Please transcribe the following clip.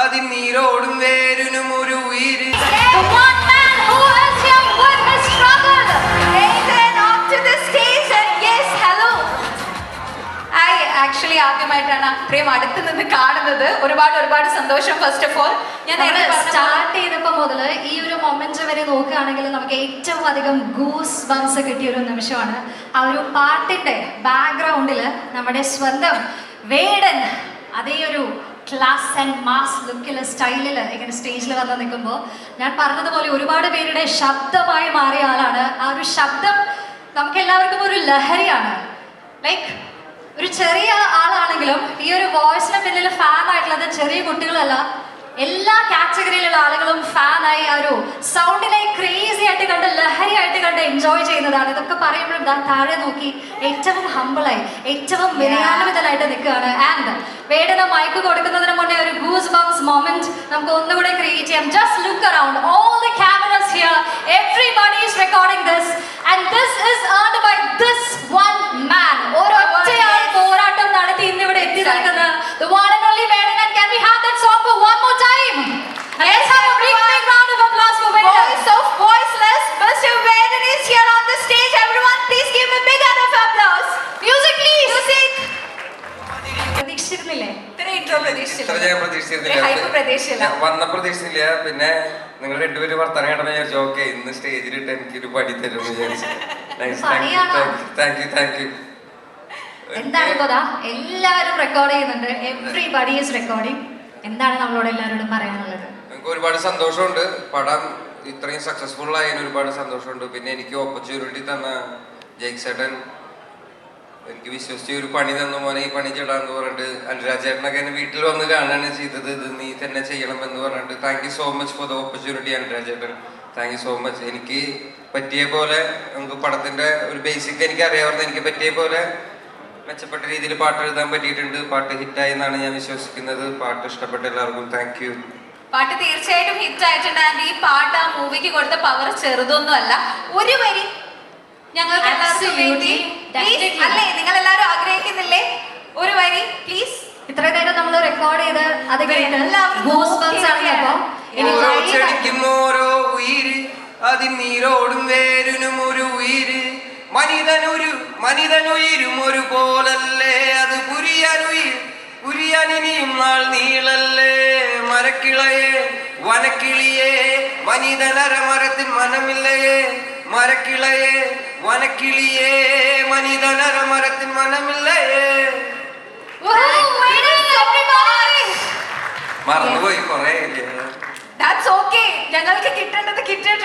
അതിനീരോടും വേരിനും ഒരു ഉയിര്. ആക്ച്വലി ആദ്യമായിട്ടാണ് അത്രയും അടുത്ത് നിന്ന് കാണുന്നത്. ഒരുപാട് സന്തോഷം. ഫസ്റ്റ് ഓഫ് ഓൾ ഞാൻ സ്റ്റാർട്ട് ചെയ്തപ്പോൾ മുതൽ ഈ ഒരു മൊമെന്റ് വരെ നോക്കുകയാണെങ്കിൽ നമുക്ക് ഏറ്റവും അധികം ഗൂസ് ബംസ് കിട്ടിയ ഒരു നിമിഷമാണ്. ആ ഒരു പാട്ടിന്റെ ബാക്ക്ഗ്രൗണ്ടിൽ നമ്മുടെ സ്വന്തം വേടൻ അതേ ഒരു ക്ലാസ് ആൻഡ് മാസ് ലുക്കില് സ്റ്റൈലില് ഇങ്ങനെ സ്റ്റേജിൽ വന്ന് നിൽക്കുമ്പോൾ ഞാൻ പറഞ്ഞതുപോലെ ഒരുപാട് പേരുടെ ശബ്ദമായി മാറിയ ആളാണ്. ആ ഒരു ശബ്ദം നമുക്ക് എല്ലാവർക്കും ഒരു ലഹരിയാണ്. ലൈക്ക് ഒരു ചെറിയ ആളാണെങ്കിലും ഈ ഒരു വോയിസിന് പിന്നിൽ ഫാൻ ആയിട്ടുള്ളത് ചെറിയ കുട്ടികളല്ല, എല്ലാ കാറ്റഗറിയിലുള്ള ആളുകളും ഫാനായി ആ ഒരു സൗണ്ടിനെ ക്രേസി ആയിട്ട് കണ്ട് ലഹരിയായിട്ട് കണ്ട് എൻജോയ് ചെയ്യുന്നതാണ്. ഇതൊക്കെ പറയുമ്പോഴും താഴെ നോക്കി ഏറ്റവും ഹമ്പിളായി ഏറ്റവും വിനയാന്വിതനായിട്ട് നിൽക്കുകയാണ്. ആൻഡ് വേടന മൈക്ക് കൊടുക്കുന്നതിന് മുന്നേ ഒരു ഗൂസ് ബംസ് മൊമെന്റ് നമുക്ക് ഒന്നുകൂടെ ക്രിയേറ്റ് ചെയ്യാം. Just look around all the cameras here, everybody is recording this and this is earned by this one man. ഒരൊറ്റയാൾ പോരാട്ടം നടത്തി ഇന്നിവിടെ എത്തി നിൽക്കുന്ന the one and only Vedan. And can we have that song for one more time? Let's have a big round of applause for Vedan. Voice of voiceless, Mr. Vedan is here on the stage. Everyone, please give him a big round of applause. Music, please. Music. പ്രതീക്ഷിച്ചിരുന്നില്ലേ? ഇത്രയും intro പ്രതീക്ഷിച്ചില്ല. ഞാൻ പ്രതീക്ഷിച്ചിരുന്നില്ല. Hype പ്രതീക്ഷിച്ചില്ല. വന്ന പ്രതീക്ഷിച്ചില്ല. പിന്നെ നിങ്ങൾ രണ്ടുപേരും വർത്തമാനം കേട്ടപ്പോൾ വിചാരിച്ചു ഓക്കെ ഇന്ന് സ്റ്റേജിലിട്ട് എനിക്കൊരു പടി തരും വിചാരിച്ചു. Thank you. എന്താണ് ഇപ്പൊ എല്ലാവരും റെക്കോർഡ് ചെയ്യുന്നുണ്ട്. Everybody is recording. എന്താണ് നമ്മളോട് എല്ലാവരോടും പറയാനുള്ളത്? എനിക്ക് ഒരുപാട് സന്തോഷമുണ്ട്. പടം ഇത്രയും സക്സസ്ഫുൾ ആയതിന് ഒരുപാട് സന്തോഷമുണ്ട്. പിന്നെ എനിക്ക് ഓപ്പർച്യൂണിറ്റി തന്ന ജയ്ക്ക് ചേട്ടൻ, എനിക്ക് വിശ്വസിച്ച് ഒരു പണി തന്നു, മോനെ ഈ പണി ചെയ്യണമെന്ന് പറഞ്ഞിട്ട് അനുരാജ് ചേട്ടനൊക്കെ എന്നെ വീട്ടിൽ വന്ന് കാണുകയാണ് ചെയ്തത്. ഇത് നീ തന്നെ ചെയ്യണം എന്ന് പറഞ്ഞിട്ട് thank you so much for the opportunity Anuraj ചേട്ടൻ. Thank you so much. എനിക്ക് പറ്റിയ പോലെ നമുക്ക് പടത്തിന്റെ ഒരു ബേസിക് എനിക്ക് അറിയാവുന്ന എനിക്ക് പറ്റിയ പോലെ മെച്ചപ്പെട്ട രീതിയിൽ പാട്ട് എഴുതാൻ പറ്റിയിട്ടുണ്ട്. പാട്ട് ഹിറ്റായി എന്നാണ് ഞാൻ വിശ്വസിക്കുന്നത്. പാട്ട് ഇഷ്ടപ്പെട്ട എല്ലാവർക്കും താങ്ക് യു. പാട്ട് തീർച്ചയായിട്ടും ഹിറ്റ് ആയിട്ടുണ്ട്. ആൻഡ് ഈ പാട്ട് ആ മൂവിക്ക് കൊടുത്ത പവർ ചെറുതൊന്നും അല്ല. ഒരു വരി ഞങ്ങൾക്ക് അല്ലേ, നിങ്ങൾ എല്ലാവരും ആഗ്രഹിക്കുന്നില്ലേ? ഒരു വരി പ്ലീസ്. ഇത്ര നേരം നമ്മൾ റെക്കോർഡ് ചെയ്ത് അത് ഓരോ ഉയിര് അതിനീരോടും വേരിനും ഒരു ഉയിര്. മനിതനുയിരും ഒരു പോലല്ലേ അത് പുരിയാനിനിയും നാൾ നീളല്ലേ. മരക്കിളയെ വനക്കിളിയേ മനിതനരമരത്തിൽ മനമില്ലയേ. മരക്കിളയെ വനക്കിളിയേ മനിതനരമരത്തിൽ മനമില്ലയേ. മറന്നുപോയി കൊറേ. ഞങ്ങൾക്ക് കിട്ടേണ്ടത് കിട്ടേണ്ട